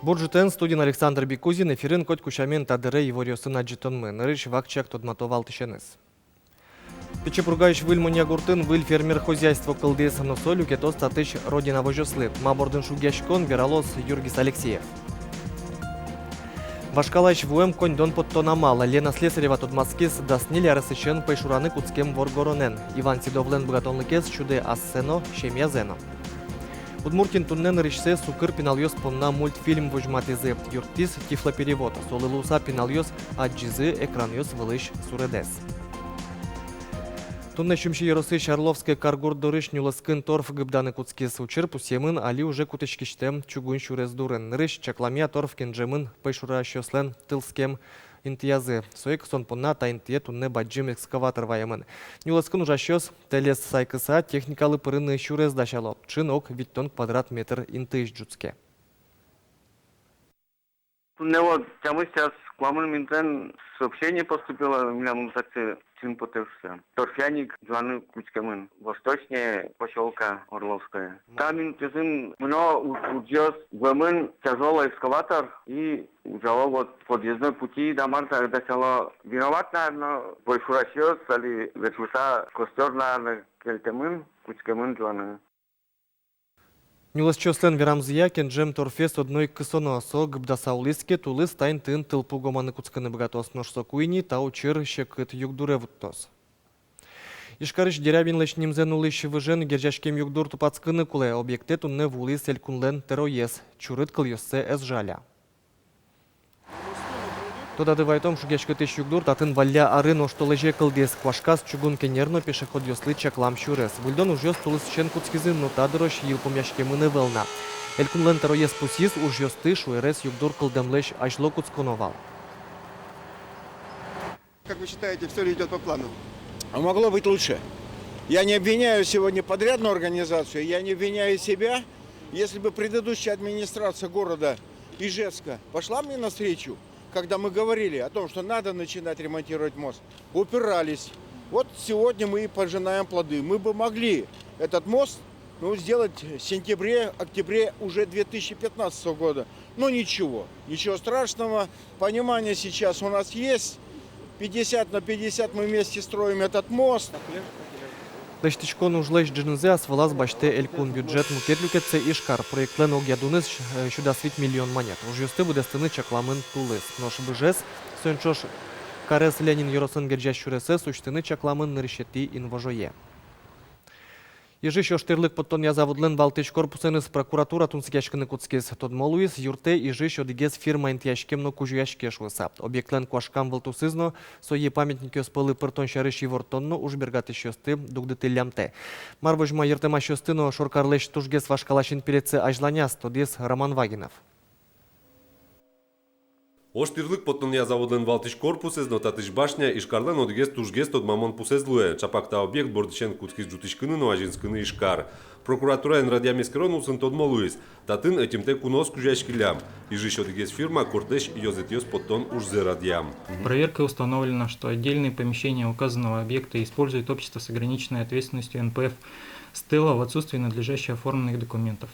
Буржутен студент Александр Бекузин эфирин кот кушамен тадыры евориосын аджитонмы. Нырыш вакчак тодматовал тышеныз. Печепургаиш выль мунягуртын выль фермер хозяйство кылдес носоль укетос татыш родина вожослы. Мабордын шугяшкон вералос Юргис Алексеев. Башкалайш вуэм конь-дон подтонамала. Лена Слесарева тодмаскис даснили арысышен пайшураны куцкем воргоронен. Иван Сидовлен богатонлыкес чуде ассено шемьязено. Удмуртин туннен ришсе сукыр пиналйос понна мультфильм вожматизы. Юртис тифлоперевод. Солылуса пиналйос аджизы экранйос вылыш суредес. Тунне шумши еросы Шарловская каргурдорыш нюласкын торф гыбданы куцкес учер пусемын али уже кутышкиштем чугун шурез дурен. Нырыш чакламия торф кенджемын пайшура щослен тылскем интиязы. Соек сон понна та интие тунне баджим экскаватор ваемын. Нюласкын ужащос телес сайкыса техникалы пырыны шурез дашало. Чинок виттон квадрат метр интыш джуцке. Тунне вот мы сейчас к вам сообщение поступило, у меня мутация чин потевся. Торфяник Джоанны Кучкамын, восточнее поселка Орловская. Там интезин много удьёс гвамын тяжелый экскаватор и ужало вот подъездной пути до марта досяло виноват, наверное, бойфурасиос, али ветвуса костер, наверное, кельтемын, Кучкамын Джоанны. Нюлас чослен верамзия кенджем торфес одной кысоносо гыбдасаулиске тулыс тайн тын тылпу гоманы куцканы богатос ношсо куйни тау чыр щекыт югдуревуттос. Ишкарыш дерябин леш нимзен улыш выжен гержашкем югдур тупацкыны куле объекте тунне вулы селькунлен тероес, чурыт кыльёссе эс жаля. Тода дывайтом шугешкытыш югдур татын валля арын оштолыже кылдес квашкас чугун кенерно пешеход ёслы чаклам чурес. Вульдон ужёс тулыс чен куцкизын, но тадырош йылпом яшкемыны вылна. Элькунлен тероес пусис уж ёсты шуэрес югдур кылдемлеш ашло куцконовал. Как вы считаете, все ли идет по плану? А могло быть лучше. Я не обвиняю сегодня подрядную организацию, я не обвиняю себя. Если бы предыдущая администрация города Ижевска пошла мне навстречу, когда мы говорили о том, что надо начинать ремонтировать мост, упирались. Вот сегодня мы и пожинаем плоды. Мы бы могли этот мост сделать в сентябре, октябре уже 2015 года. Но ничего, ничего страшного. Понимание сейчас у нас есть. 50/50 мы вместе строим этот мост. Лештичкон ужлеш джинзе асвалаз баште элькун бюджет мукетлюкетсе ишкар проектлен огядуныз шудасвит миллион монет. Ужюсты будестыны чакламын тулыс. Нош быжес сönчош карес Ленин йоросын герджаш шуресе сучтыны чакламын нырышети инвожое. Ежи шоштерлык подтон язавудлен валтыч корпусеныз прокуратура тунсикяшкыны куцкес тодмолуис юрте ежи шодигес фирма интияшкемно кужуяшкешуыса. Объектлен куашкам валтусызно сое памятники оспылы пыртон шарыш евортонно уж бергаты шосты дугдыты лямте. Марвожма ертема шостыно шоркарлеш тужгес вашкалашин пилеце ажланяс тодес Роман Вагинов. Оштирлык потония заводен валтиш корпусез, но татиш башня ишкарлен одгес тужгес тод мамон пусез луе. Чапакта объект бордичен куцкиз джутишкыны, но ажинскыны ишкар. Прокуратура ен радиамискрон усын тод молуис. Татын этимте кунос кужашкилям. Ижиш одгес фирма кортеш йозетиос потон уж зе радиам. Проверкой установлено, что отдельные помещения указанного объекта использует общество с ограниченной ответственностью НПФ «Стелла» в отсутствии надлежащих оформленных документов.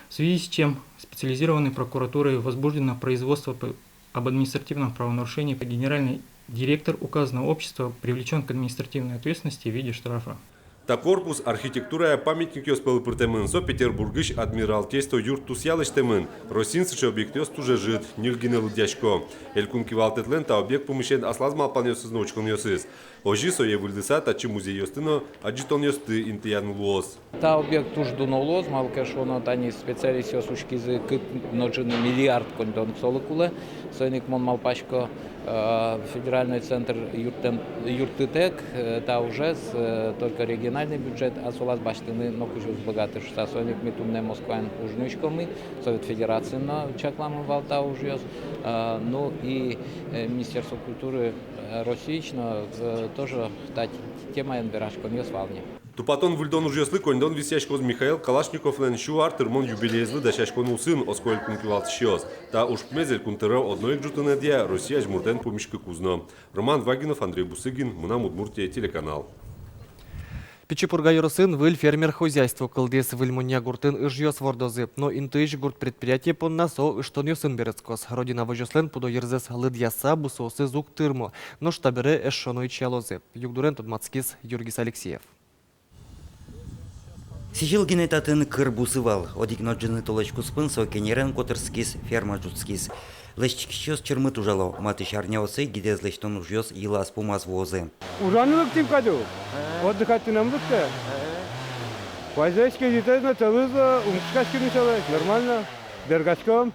В связи с чем специализированной прокуратурой возбуждено производство об административном правонарушении. Генеральный директор указанного общества привлечен к административной ответственности в виде штрафа. Та корпус архитектура памятники оспел пыртемын со Петербургыш адмиралтейство юртус ялыштемын. Росинсыш объектёс туже жит, нилгинел дяшко. Элькунки валтетлен та объект помещен аслазмал панёсыз научкон ёсыз. Ожи сое выльдыса тачи музей ёстыно, аджитон ёсты интиян луос. Та объект уж дуно малкашоно тани специалист ёсушкизы кыт ножины миллиард кондон солыкулы. Сойник мон малпачко федеральный центр юртытек, та уже только региональный бюджет, а солаз баштыны нокужус богатый сойник митумне Москван ужнючкомы, Совет Федерации на чакламы валта ужьёс, ну и Министерство культуры российно тоже та тема энбирашкон ёсвални. Тупатон вульдон уж ёслы кондон висяшкоз Михаил Калашников лен шуар термон юбилейзлы дашашкон усын оскоэль кункивалт щёс. Та уж пмезель кунтера одной джутынедия Россия жмуртен помишка кузно. Роман Вагинов, Андрей Бусыгин, Мунам Удмуртия, телеканал. Печипурга юрысын выль фермер хозяйство кылдес выльмуня гуртын ижьёс вордозы, но интыш гурт предприятие понна со иштон юсын берецкос. Родина вожослен пудо ерзес лыдьяса бусосы зук тырмо, но штабере эшшоной чалозы. Югдурен Tudмацкис, Юргис Алексеев. Сижил генетатын кыр бусывал, одикноджины толочку спын со кенерен которскис ферма жуцкис. Лещикщёс чермы тужало, маты шарняосы гидез лещтон ужьёс елас пумаз возы. Ужанлык тим каду. Отдыхать нам будто. Хозяйский детально целыза, умшкашки не целый, нормально. Дергачком.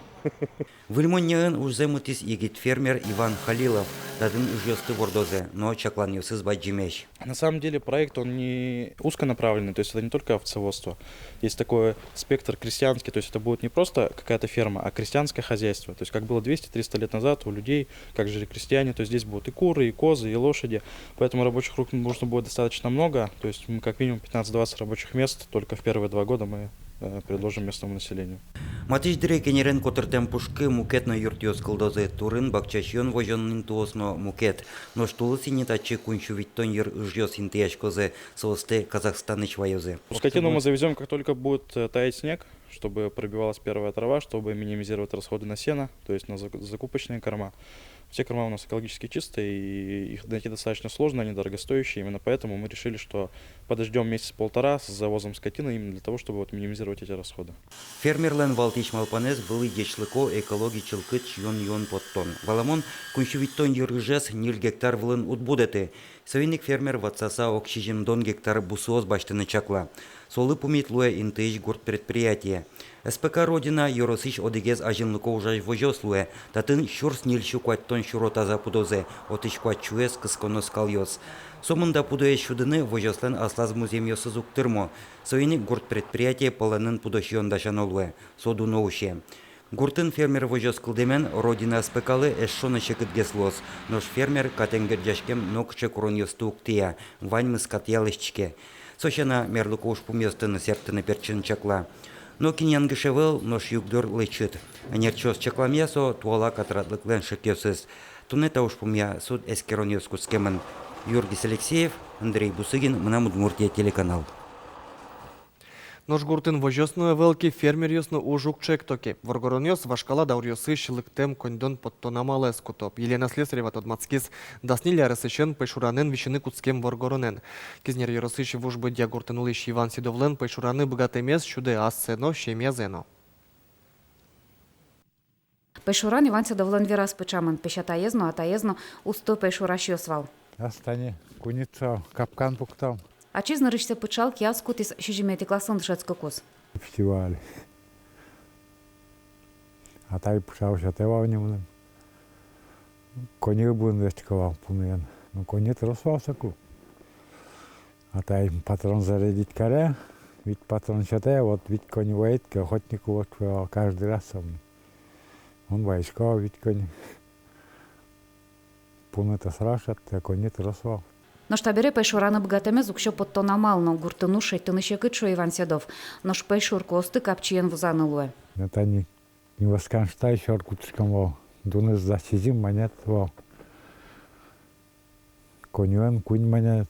Выльмоннягын ужземутис егит фермер Иван Халилов, дадын ужьёсты вордозе, но чакланьёсыз баджимеш. На самом деле проект, он не узконаправленный, то есть это не только овцеводство. Есть такой спектр крестьянский, то есть это будет не просто какая-то ферма, а крестьянское хозяйство. То есть как было 200-300 лет назад у людей, как жили крестьяне, то есть здесь будут и куры, и козы, и лошади. Поэтому рабочих рук нужно будет достаточно много, то есть как минимум 15-20 рабочих мест только в первые 2 года мы предложим местному населению. Матиш дире кенерен котыртем пушкы мукет на юртьёс кылдозы турын бакчашьон вожоннын туосно мукет. Но штулы синетачи кунчу виттон ер ужьёс интияшкозы соосты Казахстаныч вайозы. Скотину мы завезем, как только будет таять снег, чтобы пробивалась первая трава, чтобы минимизировать расходы на сено, то есть на закупочные корма. Все корма у нас экологически чистые, и их найти достаточно сложно, они дорогостоящие. Именно поэтому мы решили, что подождем месяц-полтора с завозом скотины именно для того, чтобы минимизировать эти расходы. Фермерлен Валтич Малпанес был дечлыко экологичылкы чьон-йон поттон. Валамон кунчувиттон юрыжес 0 гектар вылын утбудеты. Совинник фермер ватсаса окшижимдон гектар бусуоз баштыны чакла. Солы пумитлуя интыш гурт предприятие. СПК Родина юросыш одегез ажинлыко ужаш вожослуя. Татын щурс нильщу куаттон щуротаза пудозе. Отыш куатчуэс кысконос кальёс. Сомында пудоэ щудыны вожослен аслаз музем ёсыз уктырмо. Совинник гурт предприятие поланын пудошьон дашанолуэ. Соду ноуще. Гуртын фермер вожос кылдемен Родина СПКлы эшшоны шекытгеслос. Нош фермер катенгерджашкем нокче куроньёсты уктыя. Вань мыскат ялышчке. Сощана мерлуко уж пумёстыны сертыны перчин чакла. Но кинянгышевел нош югдор лычыт. Нерчос чакламьясо туала катратлыклен шекёсыз. Тунета уж пумья суд эскероньёс кускемын. Юргис Алексеев, Андрей Бусыгин, Мына Удмуртия телеканал. Нож гуртын вожосную велки фермер ёсну ужук чектоки. Воргороньос вашкала даурьосы шилыктем кондон подтонамалы скутоп. Елена Слесарева Тодмацкис даснили арысышен пешуранен вишины куцкем воргоронен. Кизнер ёросыш вужбы дя гуртынулыш Иван Сидовлен пешураны богатемес щуде ассено щемязено. Пешуран Иван Сидовлен вирас печамын пешатаезно, атаезно усто пешураш ёсвал. Астане, куница, капкан пуктам. А чи знаришься печал киаскут из щижимети классон шецко кус? Фестиваль. А тай пушал шатевал немного. Кони будем дестиковал пунен. Ну кони тросвал саку. А тай патрон зарядить каре. Ведь патрон шатая, вот ведь кони воит, охотнику вот каждый раз со мной. Он войска, ведь кони. Пунета срашат, а кони тросвал. Но штабере пешураны богатемез укщо подтонамално гуртыну шейтыны шекытшо Иван Седов. Нош пешур косты капчиен вузанылуэ. Это не восканштай шоркутышкам вол. Дуныз засизим манет вол. Конюэн кунь манет.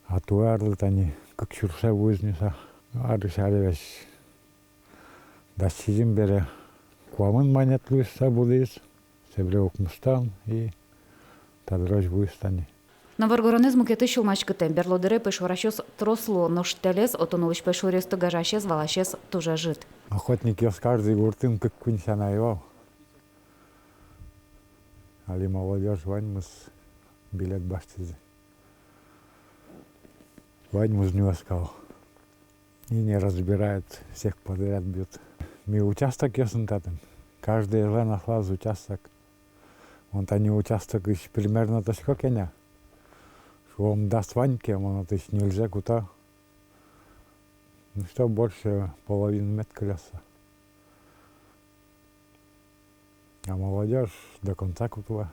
А туарлы тани как шурше вузнеса. Арышаревеш. Засизим бере. Куамын манет луйса будыз. Себре окмустан и тадрож вуйстани. На варгоронизму кеты шулмачкытем берлодыре пешурашёс тросло, нош телес отонулыш пешурес тугажашес валашес тужа жит. Охотник ёс каждый гуртын как кунь сянайвал. Али молодежь ваньмыз билет баштизы. Ваньмыз не сказал. И не разбирает, всех подряд бьют. Ми участок ёсын татым. Каждый лен охлаз участок. Он они участок еще примерно точка кеня. Что он даст Ваньке, он это еще нельзя куда. Ну что, больше половины метра колеса. А молодежь до конца кутла.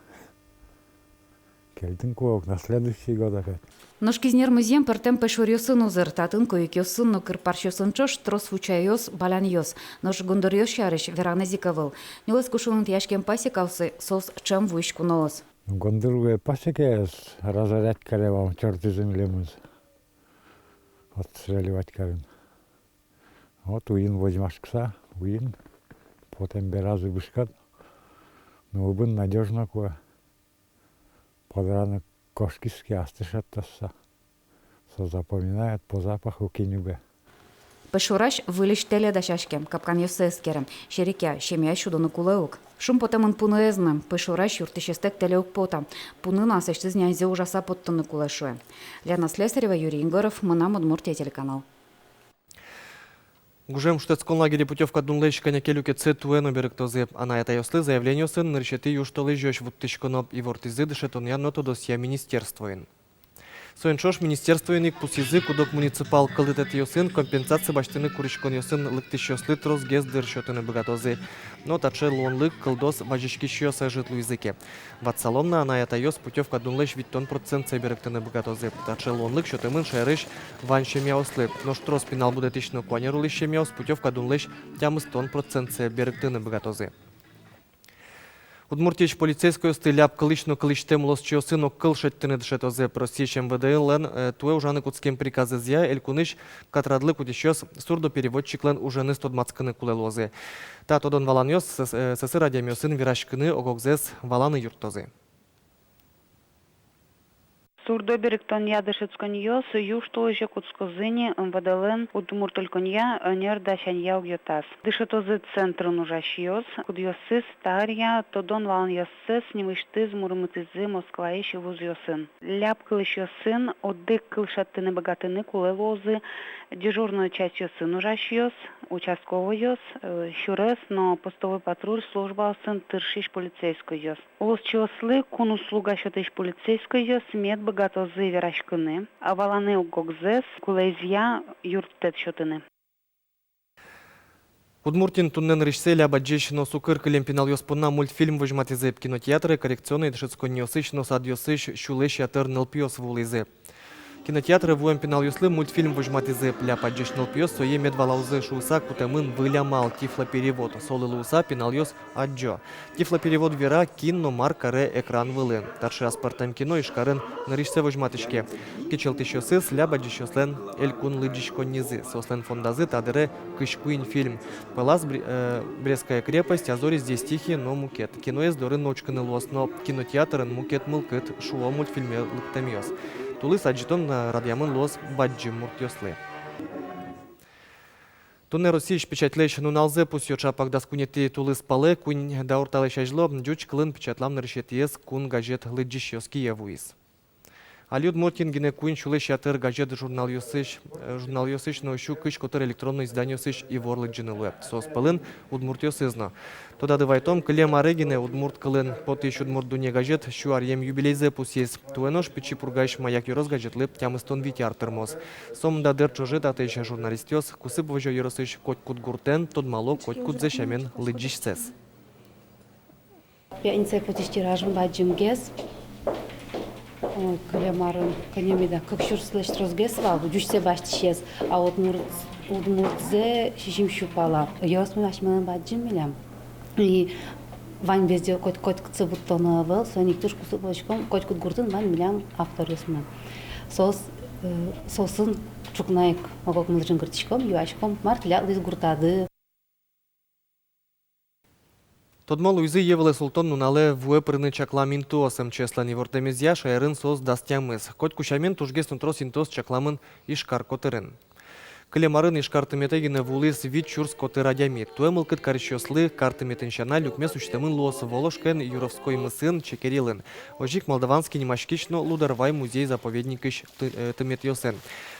Кельтинку на следующий год опять. Нош кизнер музем пертем пешурёсын узыр, татын койыкёсын нукыр парчёсынчош трос вучайос баланьос. Нош гондорьёс шарыш веранезиковыл. Нилес кушунын тяжкем пасекавсы сос чем вуйшку ноос. Гондорьёс пасекес разорять каревал чёрты землемыз. отстреливать Карин. Вот уин возьмашкса, уин, потом беразы вышкат. Но убын надежно кое. Подраны кошкиски астышаттаса. Со запоминает по запаху кинебе. Пешураш вылиш теле дашашкем, капкан йосескерем, шерикя, шемя шудоны кулеук. Шум потемын пуныэзнам, пешураш юртышестек телеук пота. Пунына сештиз нязе ужаса поттыны кулешуе. Лена Слесарева, Юрий Ингоров, Мынам Удмуртия телеканал. Гужем штецкон лагере путевка дунлещ конякелюке цетуэно беректозе. Она это йослы заявление сын наречеты юштолы жёш вуттышконо и вортизы дышетон янното досья министерствоин. Соеншош министерство иник пус язык удок муниципал калдетет йосын компенсация баштыны куришкон йосын лыктыш йослы трос гездыр шётыны богатозы. Но таче лонлык калдос важишки шёса житлу языке. Ватсаломна она это йос путевка дунлещ виттон процент сайберектыны богатозы. Таче лонлык шётымын шайрыш ван шемяослы. Но штрос пинал будет ишно куанерулы шемяос путевка дунлещ тямыс тон процент сайберектыны богатозы. Удмуртич полицейскую стыляп кылычно кылычтем лос чиосыно кылшеттыны дышетозе просищем ВДЛ туэ ужаны кутскем приказы зя элькуныш катрадлы кутищос сурдопереводчиклен ужаны стодмацкыны кулелозе. Та тодон валаньос сысы радиомиосын вирашкыны огогзес валаны юртозы. Сурдоберектонья дышецконьос, юштолыше куцкозыни, МВДЛН, удмуртальконья, нердащанья угьотас. Дышетозы центр нужащиос, кудьосыс, тарья, тодон валаньосыс, немыштыз, мурмытызы, москваиши вузьосын. Ляпкылыщосын, отдык кылшаттыны богатыны кулелозы, дежурную часть йосын нужащиос, участковый йос, щурес, но постовый патруль, служба осын, тыршиш полицейской йос. Лос чиослы, кун услуга щотыш полицейской йос, мед богатозы верашкыны, а валаны угогзес, кулезья юрттет щотыны. Удмуртин туннен решсели абаджещино сукыркалем пинал йоспуна мультфильм выжматизеп кинотеатры коррекционный дышецконьосыч садьосыч щулещ ятыр нылпиос вулизеп. Кинотеатры вуем пинал юслы мультфильм выжматизе пля паджешнил пьес сое медвалаузе шуса кутемын вылямал тифлоперевод солы луса пинал йос аджо. Тифлоперевод вера кино маркаре экран вылын. Тарши аспартам кино и шкарен наришсе выжматышке. Кичел тищосы сля баджещослен элькун лыджишко низы. Сослен фондазы тадыре кышкуин фильм. Пылас Брестская крепость, Азори здесь тихие, но мукет. Кино из доры ночканы лос, но кинотеатрын мукет мылкыт шуо мультфильме лыктамьос. Тулыс аджитон радиамын лос баджи муртьослы. Туне Российш печатлеш нуналзе пусьё чапак даскунети тулыс пале кунь да урталеш ажло дюч клын печатлам нарышетиес кун газет лыджишёски явуис. Алюд Мортин гине куин чулеш ятыр газет журнал йосыш но ещё кыш котыр электронное издание сыш и ворлы джинылы. Сос палын удмуртьё сызно. Тода дывайтом клем арегине удмурт кылын пот ещё удмурт дуне газет щу арьем юбилейзе пусес. Туэнош печи пургайш маяк юрос газетлы тямыстон витяр тырмоз. Сомда дыр чожет атейша журналистёс кусып вожо юросыш котькут гуртен тод мало котькут зешамен лыджишсес. Пятница потестиражем баджим гез. Клемарын канемида как шурслеш розгесвал, дюшсе баштишес, а вот удмуртзе шишим щупала. Йосмын ашманын баджим милям. И вань безде кот цыбуттона был, соник туш кусып очком, кот гуртын вань милям автор йосмын. Сосын чукнайк могок мылжын гыртичком, юашком март ля лиз гуртады. Тодмол уйзы евеле султон нунале вуэпрыны чакламин туосым чеслани вортемезья шайрын сос дастямыз. Коть кушамен тужгес нутрос интос чакламын ишкар котырын. Клемарын ишкар тыметегине вулис вид чурс коты радямит. Туэмыл кыт карищослы картыметын шана люкмес учтемын лос волошкен юровской мысын чекерилын. Ожик молдаванский немашкично лударвай музей-заповедникыш тыметьосен.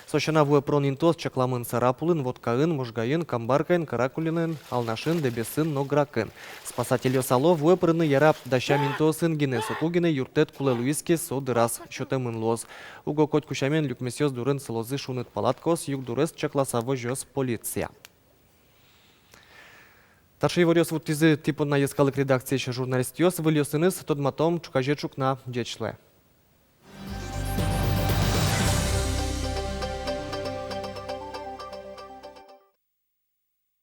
Сощана вуэпрон интос чакламын сарапулын, водкаын, можгайын, камбаркайын, каракулинын, алнашын, дебесын, ногракын. Спасатель йосало вуэпрыны ярап даща минтосын гине сокугине юртет кулелуиске содырас щотемын лоз. Уго коть кушамен люкмесёс дурын сылозы шуныт палаткос, юг дурыс чакласаво жёс полиция. Тарший ворёс вуттизы типу на ескалык редакции еще журналист йос выльёсыныз тодматом чукаже чукна дечле.